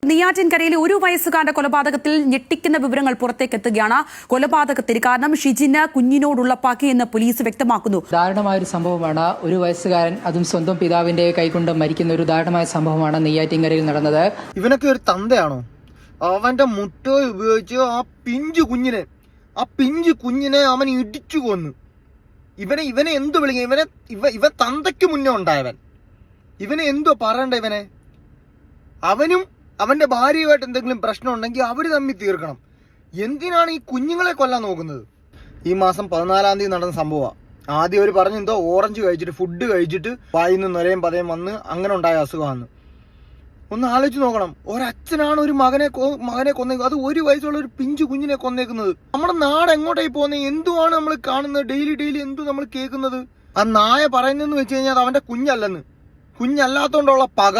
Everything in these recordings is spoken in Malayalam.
നെയ്യാറ്റിൻകരയിലെ 1 വയസ്സുകാരന്റെ കൊലപാതകത്തിൽ ഞെട്ടിക്കുന്ന വിവരങ്ങൾ പുറത്തേക്കെത്തുകയാണ്. കൊലപാതകത്തിന് കാരണം ഷിജിന് കുഞ്ഞിനോടുള്ള പകയെന്ന് പോലീസ് വ്യക്തമാക്കുന്നു. ദാരുണമായ ഒരു സംഭവമാണ്. 1 വയസ്സുകാരൻ അതും സ്വന്തം പിതാവിന്റെ കൈകൊണ്ട് മരിക്കുന്ന ഒരു ദാരുണമായ സംഭവമാണ് നെയ്യാറ്റിൻകരയിൽ നടന്നത്. ഇവനൊക്കെ ഒരു തന്തയാണോ? അവന്റെ മുട്ട ഉപയോഗിച്ച് ആ പിഞ്ചു കുഞ്ഞിനെ അവൻ ഇടിച്ചു കൊന്നു. ഇവനെ എന്തു വിളിക്കുക? ഇവൻ തന്തയ്ക്ക് മുന്നേ ഉണ്ടായവൻ. ഇവനെ എന്തോ പറയണ്ട? അവനും അവന്റെ ഭാര്യയുമായിട്ട് എന്തെങ്കിലും പ്രശ്നം ഉണ്ടെങ്കിൽ അവര് തമ്മിൽ തീർക്കണം. എന്തിനാണ് ഈ കുഞ്ഞുങ്ങളെ കൊല്ലാൻ നോക്കുന്നത്? ഈ മാസം 14-ാം തീയതി നടന്ന സംഭവമാണ്. ആദ്യം അവർ പറഞ്ഞു എന്തോ ഓറഞ്ച് കഴിച്ചിട്ട്, ഫുഡ് കഴിച്ചിട്ട് വായിന്ന് നൊരയും പതയും വന്ന് അങ്ങനെ ഉണ്ടായ അസുഖമാണ്. ഒന്ന് ആലോചിച്ച് നോക്കണം. ഒരച്ഛനാണ് ഒരു മകനെ കൊന്നേക്കുന്നത്. അത് 1 വയസ്സുള്ള ഒരു പിഞ്ചു കുഞ്ഞിനെ കൊന്നേക്കുന്നത്. നമ്മുടെ നാട് എങ്ങോട്ടായി പോകുന്നത്? എന്തുവാണ് നമ്മൾ കാണുന്നത്? ഡെയിലി എന്തു നമ്മൾ കേൾക്കുന്നത്? ആ നായ പറയുന്നതെന്ന് വെച്ച് കഴിഞ്ഞാൽ അത് അവന്റെ കുഞ്ഞല്ലെന്ന്, കുഞ്ഞല്ലാത്തോണ്ടുള്ള പക,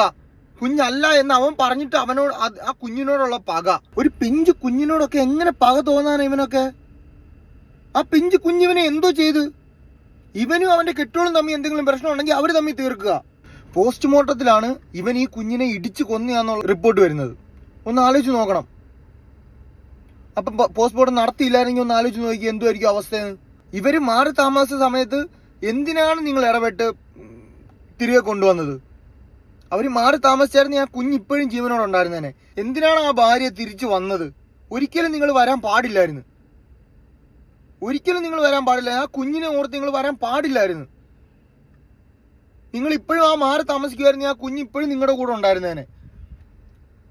കുഞ്ഞല്ല എന്ന് അവൻ പറഞ്ഞിട്ട് അവനോട് ആ കുഞ്ഞിനോടുള്ള പക. ഒരു പിഞ്ചു കുഞ്ഞിനോടൊക്കെ എങ്ങനെ പക തോന്നാൻ ഇവനൊക്കെ? ആ പിഞ്ചു കുഞ്ഞിവനെ എന്തോ ചെയ്ത്? ഇവനും അവന്റെ കെട്ടോളും തമ്മിൽ എന്തെങ്കിലും പ്രശ്നം ഉണ്ടെങ്കിൽ അവർ തമ്മിൽ തീർക്കുക. പോസ്റ്റ്മോർട്ടത്തിലാണ് ഇവൻ ഈ കുഞ്ഞിനെ ഇടിച്ചു കൊന്നയാന്നുള്ള റിപ്പോർട്ട് വരുന്നത്. ഒന്ന് ആലോചിച്ച് നോക്കണം. അപ്പം പോസ്റ്റ്മോർട്ടം നടത്തിയില്ലായിരുന്നെങ്കിൽ ഒന്ന് ആലോചിച്ച് നോക്കി എന്തുമായിരിക്കും അവസ്ഥയെന്ന്. ഇവര് മാറി താമസിച്ച സമയത്ത് എന്തിനാണ് നിങ്ങൾ ഇടപെട്ട് തിരികെ കൊണ്ടുവന്നത്? അവര് മാറി താമസിച്ചായിരുന്നു ആ കുഞ്ഞ് ഇപ്പോഴും ജീവനോടെ ഉണ്ടായിരുന്നേനെ. എന്തിനാണ് ആ ഭാര്യ തിരിച്ചു വന്നത്? ഒരിക്കലും നിങ്ങൾ വരാൻ പാടില്ലായിരുന്നു. ആ കുഞ്ഞിനെ ഓർത്ത് നിങ്ങൾ വരാൻ പാടില്ലായിരുന്നു. നിങ്ങൾ ഇപ്പോഴും ആ മാറി താമസിക്കുമായിരുന്നു, ആ കുഞ്ഞ് ഇപ്പോഴും നിങ്ങളുടെ കൂടെ ഉണ്ടായിരുന്നേനെ.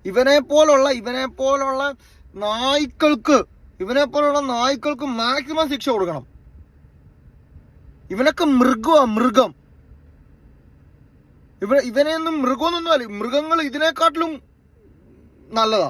ഇവനെ പോലുള്ള നായ്ക്കൾക്ക് മാക്സിമം ശിക്ഷ കൊടുക്കണം. ഇവനൊക്കെ മൃഗം. ഇവനെയൊന്നും മൃഗമൊന്നും അല്ല. മൃഗങ്ങൾ ഇതിനെക്കാട്ടിലും നല്ലതാ.